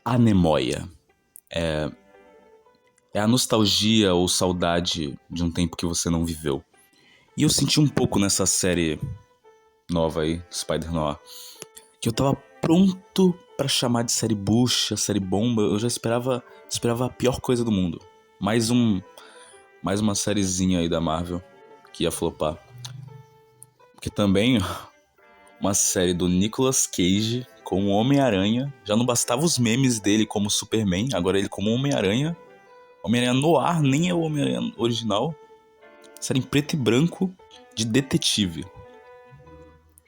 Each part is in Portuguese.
Anemoia. É a nostalgia ou saudade de um tempo que você não viveu. E eu senti um pouco nessa série nova aí, Spider-Noir, que eu tava pronto pra chamar de série bucha, série bomba. Eu já esperava a pior coisa do mundo. Mais uma sériezinha aí da Marvel que ia flopar. Porque também uma série do Nicolas Cage com o Homem-Aranha. Já não bastava os memes dele como Superman, agora ele como Homem-Aranha. Homem-Aranha Noir nem é o Homem-Aranha original. Série em preto e branco de detetive.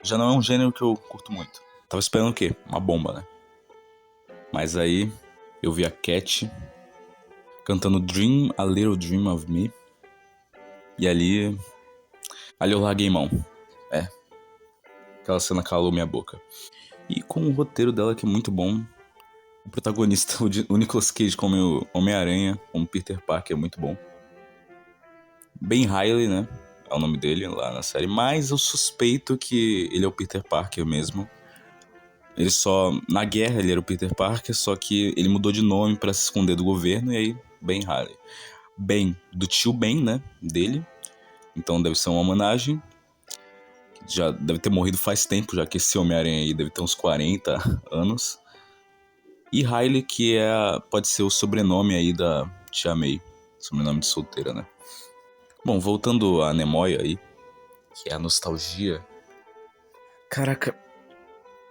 Já não é um gênero que eu curto muito. Tava esperando o quê? Uma bomba, né? Mas aí eu vi a Cat cantando Dream, A Little Dream of Me. E ali eu larguei mão. Aquela cena calou minha boca. E com o roteiro dela que é muito bom. O protagonista, o Nicolas Cage como Homem-Aranha, como Peter Parker, é muito bom. Ben Reilly, né? É o nome dele lá na série. Mas eu suspeito que ele é o Peter Parker mesmo. Ele só... Na guerra ele era o Peter Parker, só que ele mudou de nome pra se esconder do governo. E aí, Ben Reilly. Ben, do tio Ben, né? Dele. Então deve ser uma homenagem. Já deve ter morrido faz tempo, já que esse Homem-Aranha aí deve ter uns 40 anos. E Riley, que pode ser o sobrenome aí da Tia May. Sobrenome de solteira, né? Bom, voltando a Nemoia aí, que é a nostalgia. Caraca,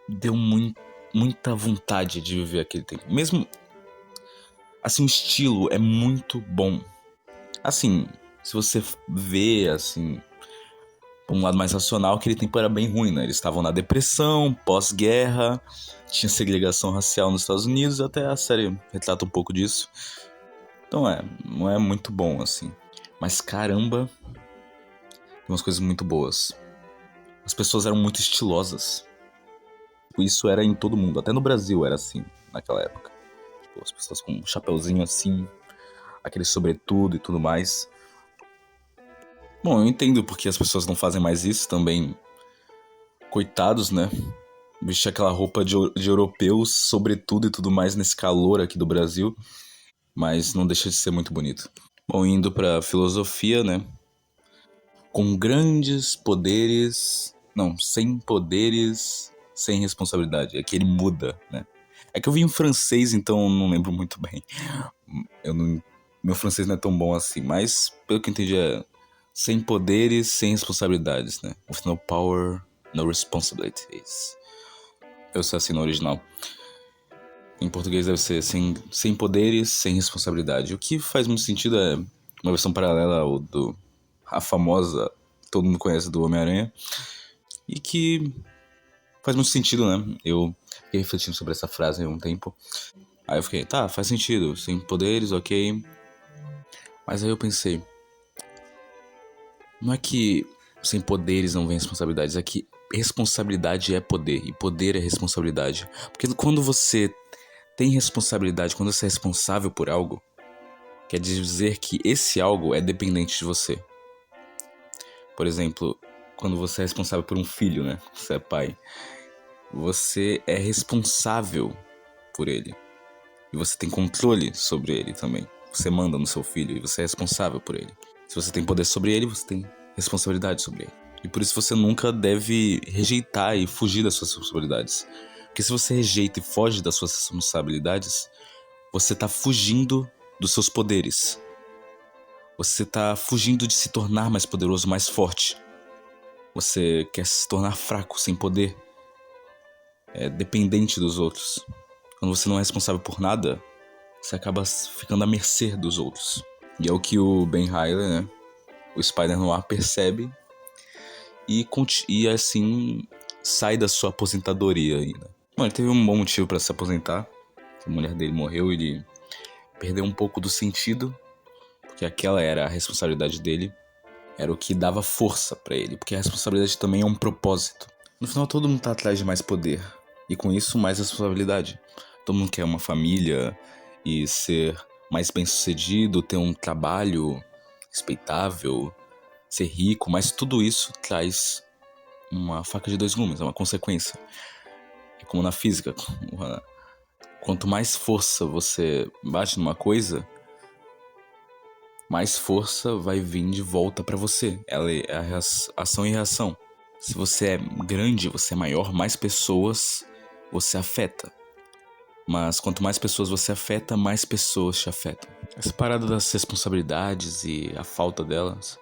deu muita vontade de viver aquele tempo. Mesmo, assim, o estilo é muito bom. Assim, se você vê, assim, por um lado mais racional, aquele tempo era bem ruim, né? Eles estavam na depressão, pós-guerra, tinha segregação racial nos Estados Unidos, até a série retrata um pouco disso. Então não é muito bom, assim. Mas caramba, tem umas coisas muito boas. As pessoas eram muito estilosas. Isso era em todo mundo, até no Brasil era assim, naquela época. Tipo, as pessoas com um chapeuzinho assim, aquele sobretudo e tudo mais. Bom, eu entendo porque as pessoas não fazem mais isso também. Coitados, né? Vestir aquela roupa de europeus, sobretudo e tudo mais nesse calor aqui do Brasil. Mas não deixa de ser muito bonito. Bom, indo pra filosofia, né? Com grandes poderes... Não, sem poderes, sem responsabilidade. É que ele muda, né? É que eu vi em francês, então eu não lembro muito bem. Meu francês não é tão bom assim, mas pelo que eu entendi é sem poderes, sem responsabilidades, né? With no power, no responsibilities. Eu sei assim no original. Em português deve ser sem poderes, sem responsabilidade. O que faz muito sentido é uma versão paralela ao a famosa, todo mundo conhece, do Homem-Aranha. E que faz muito sentido, né? Eu fiquei refletindo sobre essa frase há um tempo. Aí eu fiquei, tá, faz sentido. Sem poderes, ok. Mas aí eu pensei, não é que sem poderes não vem responsabilidades, é que responsabilidade é poder e poder é responsabilidade. Porque quando você tem responsabilidade, quando você é responsável por algo, quer dizer que esse algo é dependente de você. Por exemplo, quando você é responsável por um filho, né? Você é pai. Você é responsável por ele. E você tem controle sobre ele também. Você manda no seu filho e você é responsável por ele. Se você tem poder sobre ele, você tem responsabilidade sobre ele. E por isso você nunca deve rejeitar e fugir das suas responsabilidades. Porque se você rejeita e foge das suas responsabilidades, você tá fugindo dos seus poderes. Você tá fugindo de se tornar mais poderoso, mais forte. Você quer se tornar fraco, sem poder. Dependente dos outros. Quando você não é responsável por nada, você acaba ficando à mercê dos outros. E é o que o Ben Reilly, né, o Spider-Noir, percebe e assim sai da sua aposentadoria ainda. Bom, ele teve um bom motivo para se aposentar. A mulher dele morreu, ele perdeu um pouco do sentido, porque aquela era a responsabilidade dele, era o que dava força para ele, porque a responsabilidade também é um propósito. No final todo mundo tá atrás de mais poder, e com isso mais responsabilidade. Todo mundo quer uma família e ser mais bem-sucedido, ter um trabalho respeitável, ser rico, mas tudo isso traz uma faca de dois gumes, é uma consequência. É como na física, Quanto mais força você bate numa coisa, mais força vai vir de volta pra você. Ela é a ação e reação. Se você é grande, você é maior, mais pessoas você afeta. Mas quanto mais pessoas você afeta, mais pessoas te afetam. Essa parada das responsabilidades e a falta delas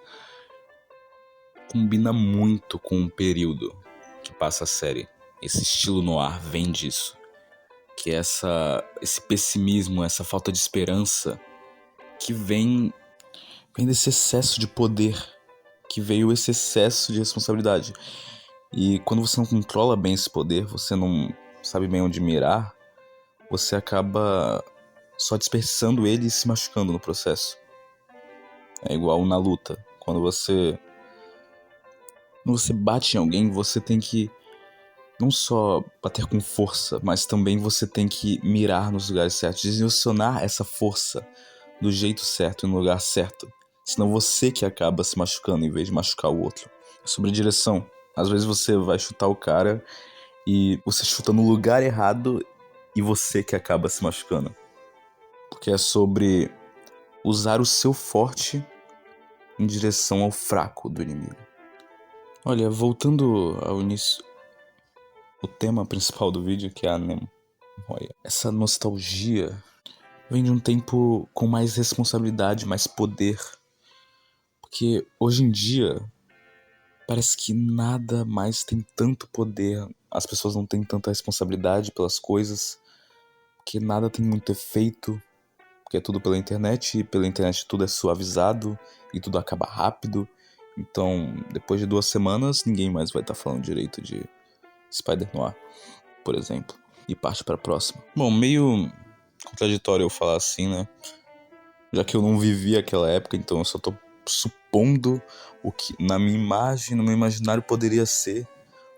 combina muito com o período que passa a série. Esse estilo noir vem disso. Que é esse pessimismo, essa falta de esperança que vem desse excesso de poder, que veio esse excesso de responsabilidade. E quando você não controla bem esse poder, você não sabe bem onde mirar, você acaba só desperdiçando ele e se machucando no processo. É igual na luta. Quando você bate em alguém, você tem que não só bater com força, mas também você tem que mirar nos lugares certos, direcionar essa força do jeito certo e no lugar certo. Senão você que acaba se machucando em vez de machucar o outro. Sobre direção. Às vezes você vai chutar o cara e você chuta no lugar errado e você que acaba se machucando. Porque é sobre usar o seu forte em direção ao fraco do inimigo. Olha, voltando ao início, o tema principal do vídeo, que é a memória. Essa nostalgia vem de um tempo com mais responsabilidade, mais poder. Porque hoje em dia parece que nada mais tem tanto poder. As pessoas não têm tanta responsabilidade pelas coisas, porque nada tem muito efeito, porque é tudo pela internet, e pela internet tudo é suavizado e tudo acaba rápido. Então, depois de 2 semanas, ninguém mais vai estar falando direito de Spider-Noir, por exemplo, e parte pra próxima. Bom, meio contraditório eu falar assim, né? Já que eu não vivi aquela época, então eu só tô supondo o que na minha imagem, no meu imaginário poderia ser,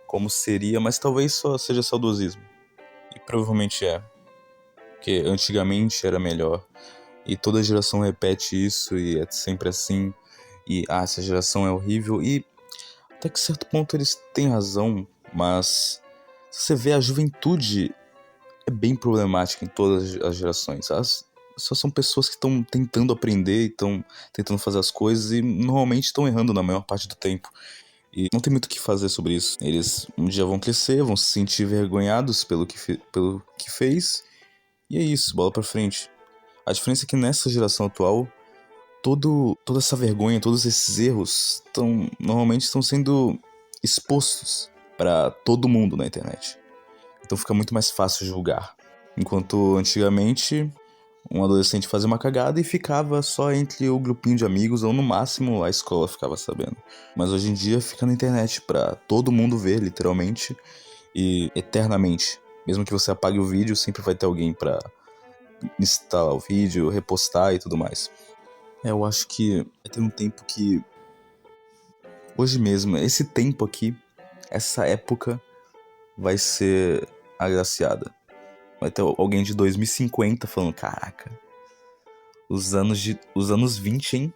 como seria, mas talvez só seja saudosismo. E provavelmente é, porque antigamente era melhor. E toda geração repete isso e é sempre assim. E essa geração é horrível. E até que certo ponto eles têm razão, mas se você vê a juventude é bem problemática em todas as gerações. Só são pessoas que estão tentando aprender e estão tentando fazer as coisas e normalmente estão errando na maior parte do tempo. E não tem muito o que fazer sobre isso. Eles um dia vão crescer, vão se sentir envergonhados pelo que fez. E é isso, bola pra frente. A diferença é que nessa geração atual, toda essa vergonha, todos esses erros normalmente estão sendo expostos para todo mundo na internet. Então fica muito mais fácil julgar. Enquanto antigamente, um adolescente fazia uma cagada e ficava só entre o grupinho de amigos, ou no máximo a escola ficava sabendo. Mas hoje em dia fica na internet pra todo mundo ver, literalmente, e eternamente. Mesmo que você apague o vídeo, sempre vai ter alguém pra instalar o vídeo, repostar e tudo mais. Eu acho que vai ter um tempo que... Hoje mesmo, esse tempo aqui, essa época, vai ser agraciada. Vai ter alguém de 2050 falando, caraca, os anos 20, hein?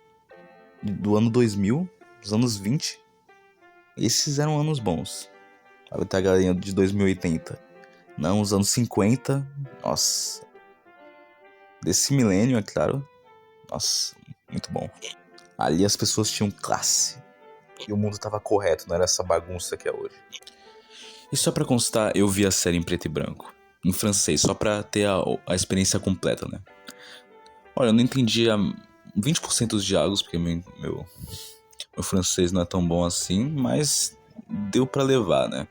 Do ano 2000, os anos 20, esses eram anos bons. Vai ter a galerinha de 2080. Não, os anos 50, nossa. Desse milênio, é claro. Nossa, muito bom. Ali as pessoas tinham classe. E o mundo tava correto, não era essa bagunça que é hoje. E só pra constar, eu vi a série em preto e branco. Em francês, só pra ter a experiência completa, né? Olha, eu não entendia 20% dos diálogos, porque meu francês não é tão bom assim, mas deu pra levar, né?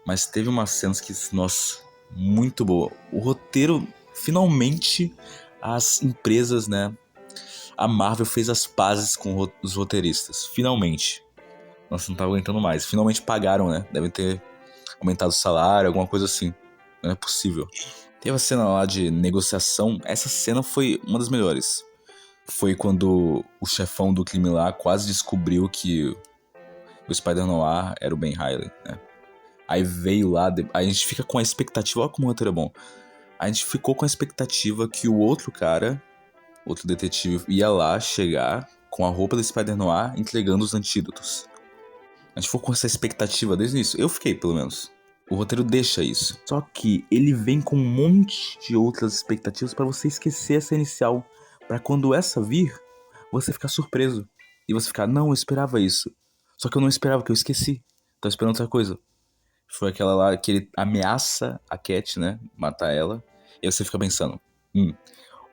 Mas teve umas cenas que, nossa, muito boa. O roteiro, finalmente, as empresas, né? A Marvel fez as pazes com os roteiristas. Finalmente. Nossa, não tava aguentando mais. Finalmente pagaram, né? Devem ter aumentado o salário, alguma coisa assim. Não é possível. Teve a cena lá de negociação. Essa cena foi uma das melhores. Foi quando o chefão do crime lá quase descobriu que o Spider-Noir era o Ben Reilly, né? Aí veio lá, a gente fica com a expectativa, olha como o roteiro é bom. A gente ficou com a expectativa que o outro cara, outro detetive, ia lá chegar com a roupa do Spider-Noir entregando os antídotos. A gente ficou com essa expectativa desde o início. Eu fiquei, pelo menos. O roteiro deixa isso. Só que ele vem com um monte de outras expectativas pra você esquecer essa inicial. Pra quando essa vir, você ficar surpreso. E você ficar, não, eu esperava isso. Só que eu não esperava, que eu esqueci. Tava esperando outra coisa. Foi aquela lá que ele ameaça a Cat, né? Matar ela. E aí você fica pensando,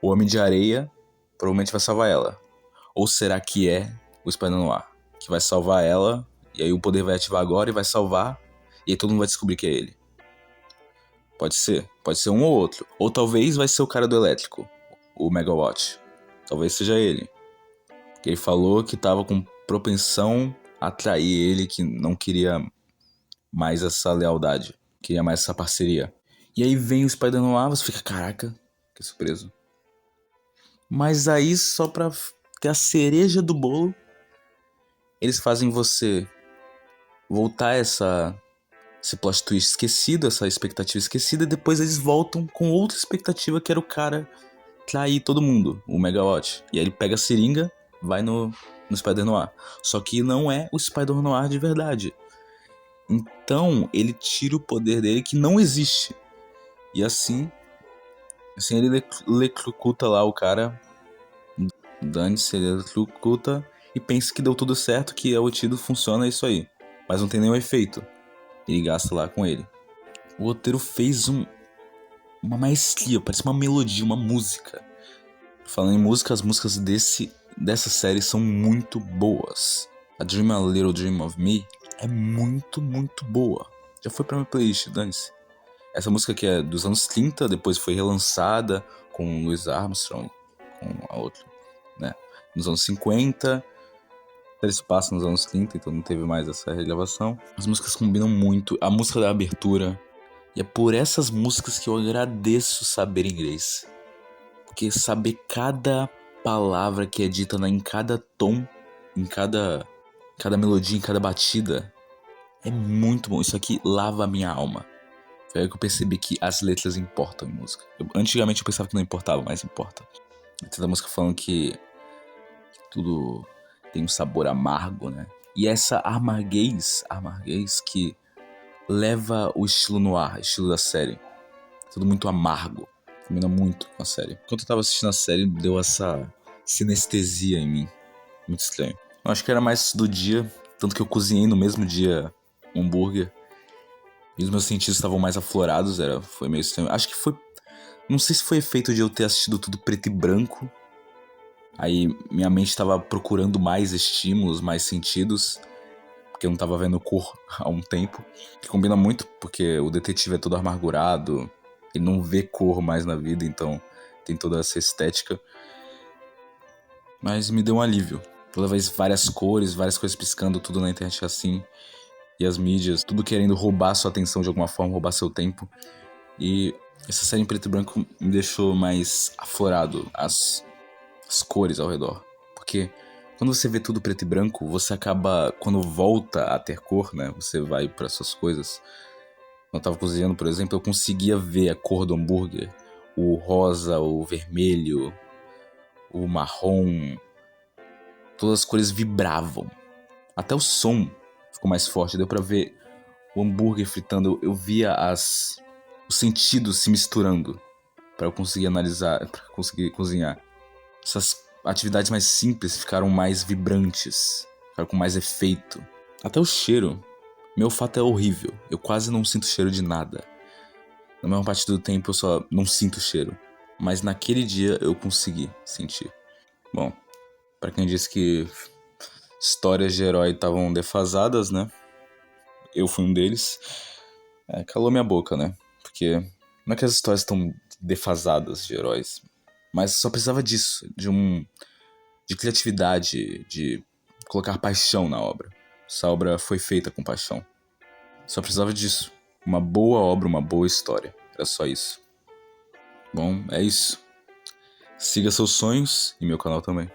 o Homem de Areia provavelmente vai salvar ela. Ou será que é o Spider-Noir que vai salvar ela, e aí o poder vai ativar agora e vai salvar, e aí todo mundo vai descobrir que é ele. Pode ser um ou outro. Ou talvez vai ser o cara do elétrico, o Megawatt. Talvez seja ele. Que ele falou que tava com propensão a trair ele, que não queria mais essa lealdade, queria mais essa parceria. E aí vem o Spider-Noir, você fica, caraca, que surpreso. Mas aí, só pra ter a cereja do bolo, eles fazem você voltar esse plot twist esquecido, essa expectativa esquecida, e depois eles voltam com outra expectativa, que era o cara trair todo mundo, o Megawatt. E aí ele pega a seringa, vai no Spider-Noir. Só que não é o Spider-Noir de verdade. Então ele tira o poder dele, que não existe. E assim ele eletrocuta lá o cara. Dane-se, ele eletrocuta e pensa que deu tudo certo, que o antídoto funciona, é isso aí. Mas não tem nenhum efeito. Ele gasta lá com ele. O roteiro fez uma maestria, parece uma melodia, uma música. Falando em música, as músicas dessa série são muito boas. A Dream a Little Dream of Me é muito, muito boa. Já foi pra minha playlist, dane-se. Essa música que é dos anos 30, depois foi relançada com Louis Armstrong, com a outra, né? Nos anos 50, eles passam nos anos 30, então não teve mais essa regravação. As músicas combinam muito, a música da abertura. E é por essas músicas que eu agradeço saber inglês. Porque saber cada palavra que é dita em cada tom, em cada melodia, em cada batida, é muito bom. Isso aqui lava a minha alma. Foi aí que eu percebi que as letras importam em música. Antigamente eu pensava que não importava, mas importa. Tem a música falando que tudo tem um sabor amargo, né? E essa amarguez que leva o estilo noir, estilo da série. Tudo muito amargo. Combina muito com a série. Enquanto eu tava assistindo a série, deu essa sinestesia em mim. Muito estranho. Eu acho que era mais do dia. Tanto que eu cozinhei no mesmo dia um hambúrguer. E os meus sentidos estavam mais aflorados. Foi meio estranho. Acho que foi... Não sei se foi efeito de eu ter assistido tudo preto e branco. Aí minha mente estava procurando mais estímulos, mais sentidos. Porque eu não tava vendo cor há um tempo. Que combina muito, porque o detetive é todo amargurado. Ele não vê cor mais na vida, então tem toda essa estética. Mas me deu um alívio. Toda vez várias coisas piscando, tudo na internet assim. E as mídias, tudo querendo roubar sua atenção de alguma forma, roubar seu tempo. E essa série em preto e branco me deixou mais aflorado as cores ao redor. Porque quando você vê tudo preto e branco, você acaba, quando volta a ter cor, né? Você vai para essas coisas. Quando eu tava cozinhando, por exemplo, eu conseguia ver a cor do hambúrguer. O rosa, o vermelho, o marrom. Todas as cores vibravam. Até o som ficou mais forte. Deu pra ver o hambúrguer fritando. Eu via os sentidos se misturando pra eu conseguir analisar, pra conseguir cozinhar. Essas atividades mais simples ficaram mais vibrantes. Ficaram com mais efeito. Até o cheiro. Meu olfato é horrível. Eu quase não sinto cheiro de nada. Na maior parte do tempo eu só não sinto cheiro. Mas naquele dia eu consegui sentir. Bom, pra quem disse que histórias de herói estavam defasadas, né? Eu fui um deles. Calou minha boca, né? Porque não é que as histórias estão defasadas de heróis. Mas só precisava disso. De criatividade, de colocar paixão na obra. Essa obra foi feita com paixão. Só precisava disso. Uma boa obra, uma boa história. Era só isso. Bom, é isso. Siga seus sonhos e meu canal também.